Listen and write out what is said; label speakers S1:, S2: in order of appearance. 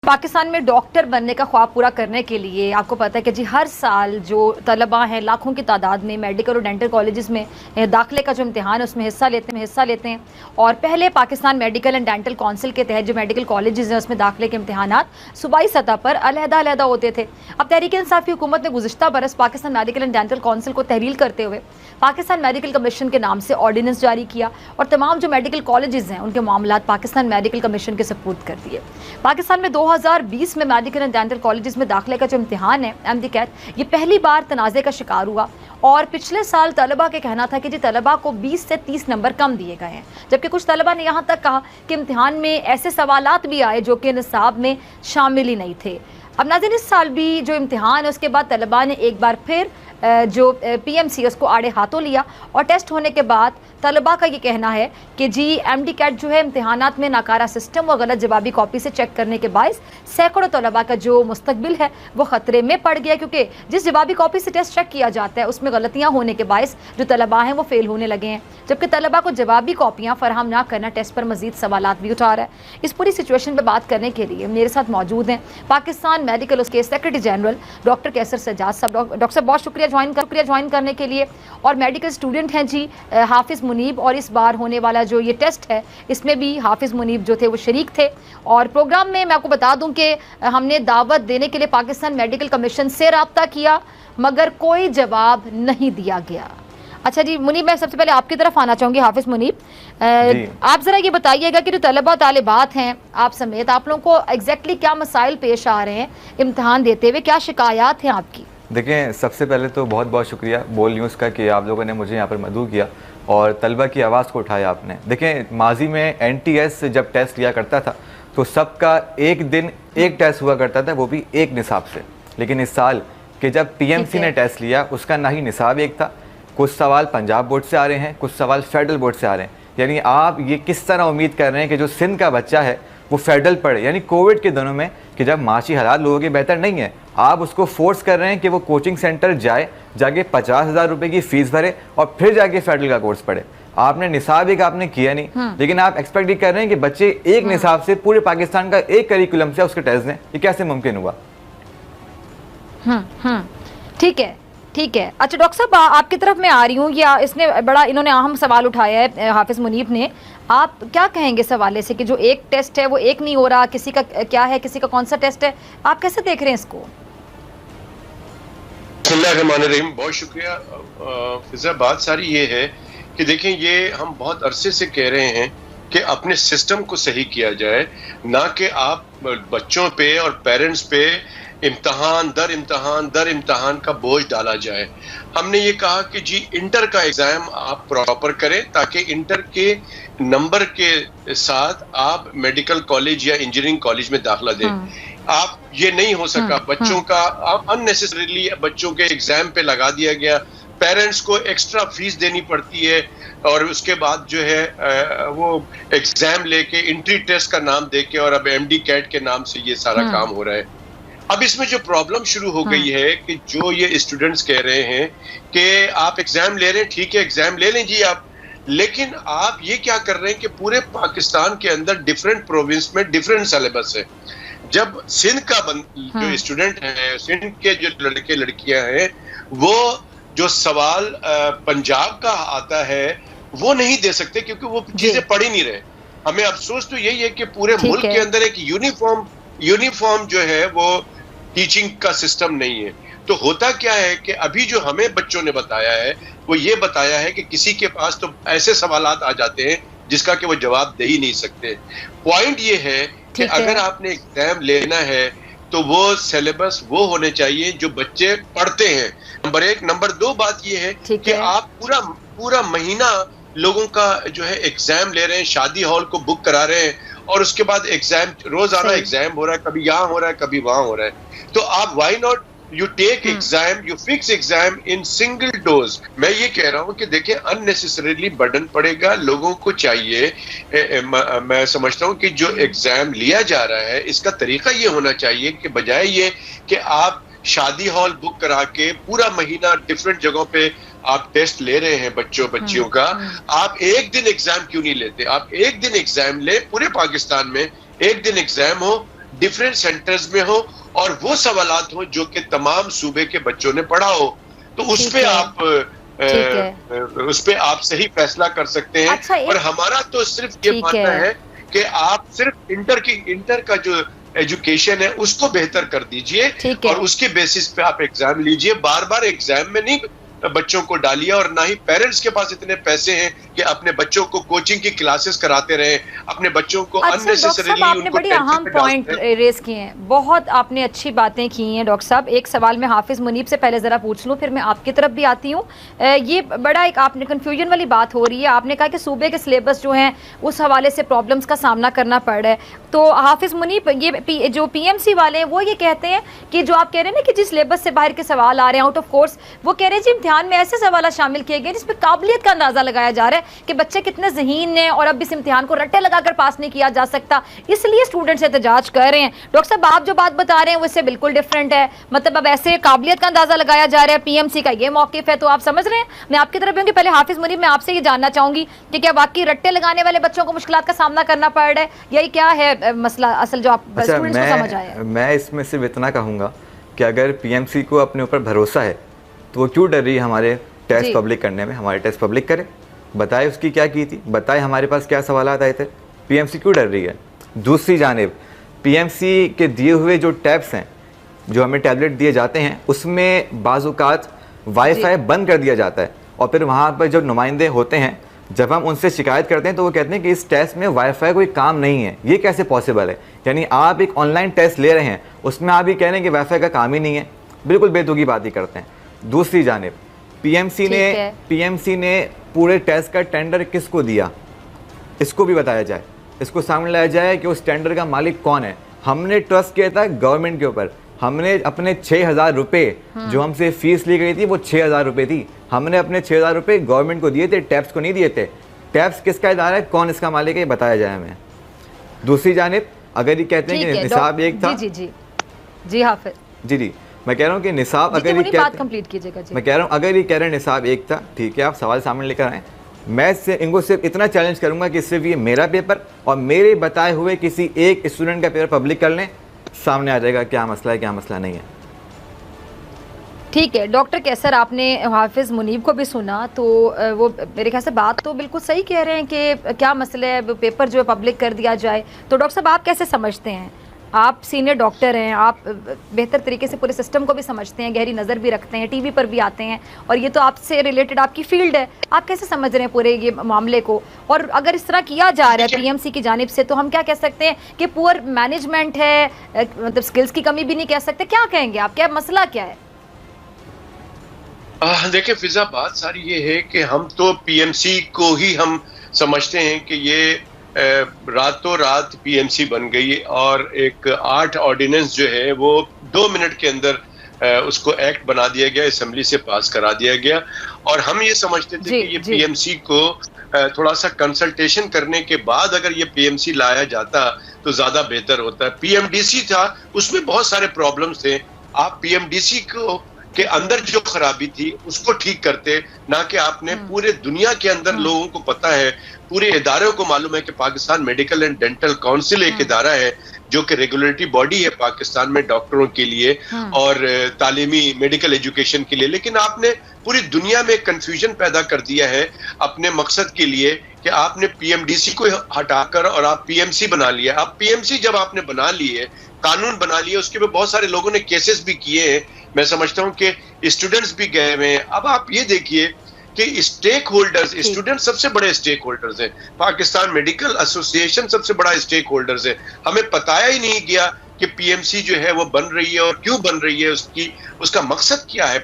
S1: पाकिस्तान में डॉक्टर बनने का ख्वाब पूरा करने के लिए आपको पता है कि जी हर साल जो तलबा हैं लाखों की तादाद में मेडिकल और डेंटल कॉलेजेस में दाखिले का जो इम्तिहान है उसमें हिस्सा लेते हैं। और पहले Pakistan medical and dental council के तहत जो मेडिकल कॉलेजेस हैं उसमें दाखिले के इम्तिहानात सूबाई सतह पर अलहदा होते थे। अब तहरीक इंसाफ की हुकूमत ने गुज़िश्ता बरस Pakistan medical and dental council को तहलील करते हुए पाकिस्तान मेडिकल कमीशन के नाम से ऑर्डिनेंस जारी किया और तमाम जो मेडिकल कॉलेजेस हैं उनके मामलात पाकिस्तान मेडिकल कमीशन के सपुर्द कर दिए। पाकिस्तान में 2020 में मेडिकल एंड डेंटल कॉलेजेस में दाखिले का जो इम्तिहान है MD कैट, ये पहली बार तनाज़े का शिकार हुआ और पिछले साल तलबा के कहना था कि जी तलबा को 20 से 30 नंबर कम दिए गए हैं, जबकि कुछ तलबा ने यहाँ तक कहा कि इम्तिहान में ऐसे सवालात भी आए जो कि निसाब में शामिल ही नहीं थे। अब नाज़रीन, इस साल भी जो इम्तिहान है उसके बाद तलबा ने एक बार फिर जो PMCS को आड़े हाथों लिया और टेस्ट होने के बाद तलबा का ये कहना है कि जी MD कैट जो है इम्तिहानात में नाकारा सिस्टम और गलत जवाबी कॉपी से चेक करने के बायस सैकड़ों तलबा का जो मुस्तकबिल है वो ख़तरे में पड़ गया, क्योंकि जिस जवाबी कॉपी से टेस्ट चेक किया जाता है उसमें गलतियाँ होने के बायस जो तलबा हैं वो फेल होने लगे हैं, जबकि तलबा को जवाबी कॉपियाँ फराहम ना करना टेस्ट पर मजीद सवालात भी उठा रहा है। इस पूरी सिचुएशन पर बात करने के लिए मेरे साथ मौजूद हैं पाकिस्तान मेडिकल उसके सेक्रेटरी जनरल डॉक्टर कैसर सज्जाद साहब। डॉक्टर साहब बहुत शुक्रिया ज्वाइन करने के लिए। और मेडिकल स्टूडेंट हैं जी हाफिज़ मुनीब, और इस बार होने वाला जो ये टेस्ट है इसमें भी हाफिज़ मुनीब जो थे वो शरीक थे। और प्रोग्राम में मैं आपको बता दूं कि हमने दावत देने के लिए पाकिस्तान मेडिकल कमीशन से रब्ता किया मगर कोई जवाब नहीं दिया गया। अच्छा जी मुनीब, मैं सबसे पहले आपकी तरफ आना चाहूँगी। हाफिज़ मुनीब, आप ज़रा ये बताइएगा कि जो तलबा तालिबात हैं आप समेत, आप लोगों को एग्जैक्टली क्या मसाइल पेश आ रहे हैं इम्तिहान देते हुए, क्या शिकायत हैं आपकी?
S2: देखें, सबसे पहले तो बहुत बहुत शुक्रिया बोल न्यूज़ का कि आप लोगों ने मुझे यहाँ पर मदऊ किया और तलबा की आवाज़ को उठाया आपने। देखें, माजी में NTS जब टेस्ट लिया करता था तो सबका एक दिन एक टेस्ट हुआ करता था, वो भी एक निसाब से। लेकिन इस साल कि जब PMC ने टेस्ट लिया उसका ना ही निसाब एक था, कुछ सवाल पंजाब बोर्ड से आ रहे हैं, कुछ सवाल फेडरल बोर्ड से आ रहे हैं। यानी आप ये किस तरह उम्मीद कर रहे हैं कि जो सिंध का बच्चा है वो फेडरल पढ़े, यानी कोविड के दिनों में कि जब माशी हालात लोगों के बेहतर नहीं है, आप उसको फोर्स कर रहे हैं कि वो कोचिंग सेंटर जाके 50,000 रुपये की फ़ीस भरे और फिर जाके फेडरल का कोर्स पढ़े। आपने निसाब एक आपने किया नहीं, लेकिन आप एक्सपेक्ट कर रहे हैं कि बच्चे एक निसाब से पूरे पाकिस्तान का एक करिकुलम से उसके टेस्ट दें। ये कैसे मुमकिन हुआ?
S1: ठीक है। अच्छा डॉक्टर साहब, आपकी तरफ मैं आ रही हूँ। या इसने बड़ा इन्होंने अहम सवाल उठाया है हाफिज़ मुनीब ने, आप क्या कहेंगे इस हवाले से कि जो एक टेस्ट है वो एक नहीं हो रहा, किसी का क्या है, किसी का कौन सा टेस्ट है, आप कैसे देख रहे हैं इसको?
S3: बिस्मिल्लाहिर्रहमानिर्रहीम, बहुत शुक्रिया फिजा। बात सारी ये है कि देखें, ये हम बहुत अरसे से कह रहे हैं कि अपने सिस्टम को सही किया जाए, ना कि आप बच्चों पे और पेरेंट्स पे इम्तहान दर इम्तहान का बोझ डाला जाए। हमने ये कहा कि जी इंटर का एग्जाम आप प्रॉपर करें ताकि इंटर के नंबर के साथ आप मेडिकल कॉलेज या इंजीनियरिंग कॉलेज में दाखिला दें। आप ये नहीं हो सका, बच्चों का अननेसेसरीली बच्चों के एग्जाम पे लगा दिया गया, पेरेंट्स को एक्स्ट्रा फीस देनी पड़ती है और उसके बाद जो है वो एग्जाम लेके एंट्री टेस्ट का नाम देके और अब MD कैट के नाम से ये सारा काम हो रहा है। अब इसमें जो प्रॉब्लम शुरू हो गई है कि जो ये स्टूडेंट्स कह रहे हैं कि आप एग्जाम ले रहे हैं, ठीक है एग्जाम ले लें जी आप, लेकिन आप ये क्या कर रहे हैं कि पूरे पाकिस्तान के अंदर डिफरेंट प्रोविंस में डिफरेंट सिलेबस है। जब सिंध का जो स्टूडेंट है, सिंध के जो लड़के लड़कियां हैं, वो जो सवाल पंजाब का आता है वो नहीं दे सकते क्योंकि वो चीजें पढ़ ही नहीं रहे। हमें अफसोस तो यही है कि पूरे मुल्क के अंदर एक यूनिफॉर्म जो है वो टीचिंग का सिस्टम नहीं है। तो होता क्या है कि अभी जो हमें बच्चों ने बताया है वो ये बताया है कि किसी के पास तो ऐसे सवालात आ जाते हैं जिसका कि वो जवाब दे ही नहीं सकते। पॉइंट ये है कि अगर आपने एग्जाम लेना है तो वो सिलेबस वो होने चाहिए जो बच्चे पढ़ते हैं, नंबर एक। नंबर दो बात ये है कि आप पूरा महीना लोगों का जो है एग्जाम ले रहे हैं, शादी हॉल को बुक करा रहे हैं और उसके बाद एग्जाम, रोजाना एग्जाम हो रहा है, कभी यहाँ हो रहा है कभी वहां हो रहा है। तो आप why not you take exam, you fix exam in single dose. मैं ये कह रहा हूं कि देखिए अननेसेसरीली बर्डन पड़ेगा लोगों को। चाहिए मैं समझता हूं कि जो एग्जाम लिया जा रहा है इसका तरीका ये होना चाहिए कि बजाय ये कि आप शादी हॉल बुक करा के पूरा महीना डिफरेंट जगहों पे आप टेस्ट ले रहे हैं बच्चियों का, आप एक दिन एग्जाम क्यों नहीं लेते? आप एक दिन एग्जाम ले, पूरे पाकिस्तान में एक दिन एग्जाम हो, डिफरेंट सेंटर्स में हो और वो सवालात हो जो कि तमाम सूबे के बच्चों ने पढ़ा हो, तो उस पे आप उस पे आप सही फैसला कर सकते हैं।
S1: अच्छा,
S3: और हमारा तो सिर्फ ये मानना है कि आप सिर्फ इंटर का जो एजुकेशन है उसको बेहतर कर दीजिए और उसके बेसिस पे आप एग्जाम लीजिए। बार बार एग्जाम में नहीं बच्चों को डालिए, और ना ही पेरेंट्स के पास इतने पैसे हैं कि अपने बच्चों को कोचिंग की क्लासेस कराते रहे, अपने बच्चों को
S1: अननेसेसरीली आपने बड़ी अहम पॉइंट रेस किए हैं, बहुत आपने अच्छी बातें की हैं डॉक्टर साहब। एक सवाल मैं हाफिज मुनीब से पहले ज़रा पूछ लूँ, फिर मैं आपकी तरफ भी आती हूँ। ये बड़ा एक आपने कन्फ्यूजन वाली बात हो रही है। आपने कहा कि सूबे के सिलेबस जो हैं उस हवाले से प्रॉब्लम्स का सामना करना पड़ रहा है। तो हाफिज मुनीब, ये जो PMC वाले हैं वो ये कहते हैं कि जो आप कह रहे हैं ना कि जिस सिलेबस से बाहर के सवाल आ रहे हैं आउट ऑफ कोर्स, वो कह रहे हैं जी इम्तिहान में ऐसे सवाल शामिल किए गए जिसमें काबिलियत का अंदाजा लगाया जा रहा है कि बच्चे कितने ज़हीन हैं और अब इस इम्तिहान को रट्टे लगाकर पास नहीं किया जा सकता, इसलिए स्टूडेंट्स एहतजाज कर रहे हैं। डॉक्टर साहब, आप जो बात बता रहे हैं वो इससे बिल्कुल डिफरेंट है। मतलब अब ऐसे काबिलियत का अंदाजा लगाया जा रहा है, PMC का ये मौक़िफ़ है, तो आप समझ रहे हैं। मैं आपकी तरफ आऊँगी, पहले हाफिज मुनीब, मैं आपसे ये जानना चाहूँगी कि क्या वाकई रट्टे लगाने वाले बच्चों को मुश्किलात का सामना करना पड़ रहा है, यही क्या है मसला असल जो आप स्टूडेंट्स को समझ आया?
S2: मैं इसमें सिर्फ इतना कहूँगा कि अगर PMC को अपने ऊपर भरोसा है तो वो क्यों डर रही है हमारे टेस्ट पब्लिक करने में? हमारे टेस्ट पब्लिक करे, बताए उसकी क्या की थी, बताए हमारे पास क्या सवालात आए थे। PMC क्यों डर रही है? दूसरी जानिब PMC के दिए हुए जो टैब्स हैं, जो हमें टैबलेट दिए जाते हैं, उसमें बाज़-औक़ात वाईफाई बंद कर दिया जाता है और फिर वहाँ पर जब नुमाइंदे होते हैं, जब हम उनसे शिकायत करते हैं तो वो कहते हैं कि इस टेस्ट में वाईफाई कोई काम नहीं है। ये कैसे पॉसिबल है? यानी आप एक ऑनलाइन टेस्ट ले रहे हैं, उसमें आप ये कह रहे हैं कि वाईफाई का काम ही नहीं है। बिल्कुल बेतुकी बात ही करते हैं। दूसरी जानिब PMC ने पूरे टेस्ट का टेंडर किसको दिया, इसको भी बताया जाए, इसको सामने लाया जाए कि उस टेंडर का मालिक कौन है। हमने ट्रस्ट किया था गवर्नमेंट के ऊपर, हमने अपने 6,000 रुपये जो हमसे फीस ली गई थी वो 6,000 रुपये थी, हमने अपने 6,000 रुपये गवर्नमेंट को दिए थे, टैप्स को नहीं दिए थे। टैप्स किसका इदारा है, कौन इसका मालिक है, ये बताया जाए हमें। दूसरी जानिब अगर ये कहते हैं कि निसाब एक था,
S1: जी हाफिज
S2: जी मैं कह रहा हूँ कि निसाब अगर ये
S1: बात कंप्लीट कीजिएगा जी।
S2: मैं कह रहा हूँ अगर ये कह रहे हैं निसाब एक था, ठीक है, आप सवाल सामने लेकर आए, मैं इनको सिर्फ इतना चैलेंज करूंगा कि सिर्फ ये मेरा पेपर और मेरे बताए हुए किसी एक स्टूडेंट का पेपर पब्लिक कर लें, सामने आ जाएगा क्या मसला है क्या मसला नहीं है।
S1: ठीक है डॉक्टर कैसर, आपने हाफिज़ मुनीब को भी सुना, तो वो मेरे ख्याल से बात तो बिल्कुल सही कह रहे हैं कि क्या मसला है, पेपर जो है पब्लिक कर दिया जाए। तो डॉक्टर साहब आप कैसे समझते हैं? आप सीनियर डॉक्टर हैं, आप बेहतर तरीके से पूरे सिस्टम को भी समझते हैं, गहरी नज़र भी रखते हैं, TV पर भी आते हैं, और ये तो आपसे रिलेटेड आपकी फील्ड है। आप कैसे समझ रहे हैं पूरे ये मामले को? और अगर इस तरह किया जा रहा है PMC की जानिब से, तो हम क्या कह सकते हैं कि पुअर मैनेजमेंट है, मतलब स्किल्स की कमी भी नहीं कह सकते, क्या कहेंगे आप, क्या मसला क्या है?
S3: देखिए फिजा, बात सारी ये है कि हम तो PMC को ही हम समझते हैं कि ये रातों रात PMC बन गई और एक 8 ऑर्डिनेंस जो है वो 2 मिनट के अंदर उसको एक्ट बना दिया गया, असेंबली से पास करा दिया गया। और हम ये समझते थे कि ये PMC को थोड़ा सा कंसल्टेशन करने के बाद अगर ये PMC लाया जाता तो ज्यादा बेहतर होता। PMDC था, उसमें बहुत सारे प्रॉब्लम्स थे। आप PMDC को के अंदर जो खराबी थी उसको ठीक करते, ना कि आपने पूरे दुनिया के अंदर लोगों को पता है, पूरे इदारों को मालूम है कि Pakistan medical and dental council एक इदारा है जो कि रेगुलेटरी बॉडी है पाकिस्तान में डॉक्टरों के लिए और तालीमी मेडिकल एजुकेशन के लिए, लेकिन आपने पूरी दुनिया में कंफ्यूजन पैदा कर दिया है अपने मकसद के लिए कि आपने PMDC को हटाकर और आप PMC बना लिया। अब PMC जब आपने बना लिए, कानून बना लिए, उसके ऊपर बहुत सारे लोगों ने केसेस भी किए हैं, मैं समझता हूं कि स्टूडेंट्स भी गए हुए हैं। अब आप ये देखिए कि स्टेक होल्डर्स, स्टूडेंट सबसे बड़े स्टेक होल्डर्स हैं, पाकिस्तान मेडिकल एसोसिएशन सबसे बड़ा स्टेक होल्डर्स है। हमें बताया ही नहीं गया कि PMC जो है वो बन रही है और क्यों बन रही है, उसका मकसद क्या है।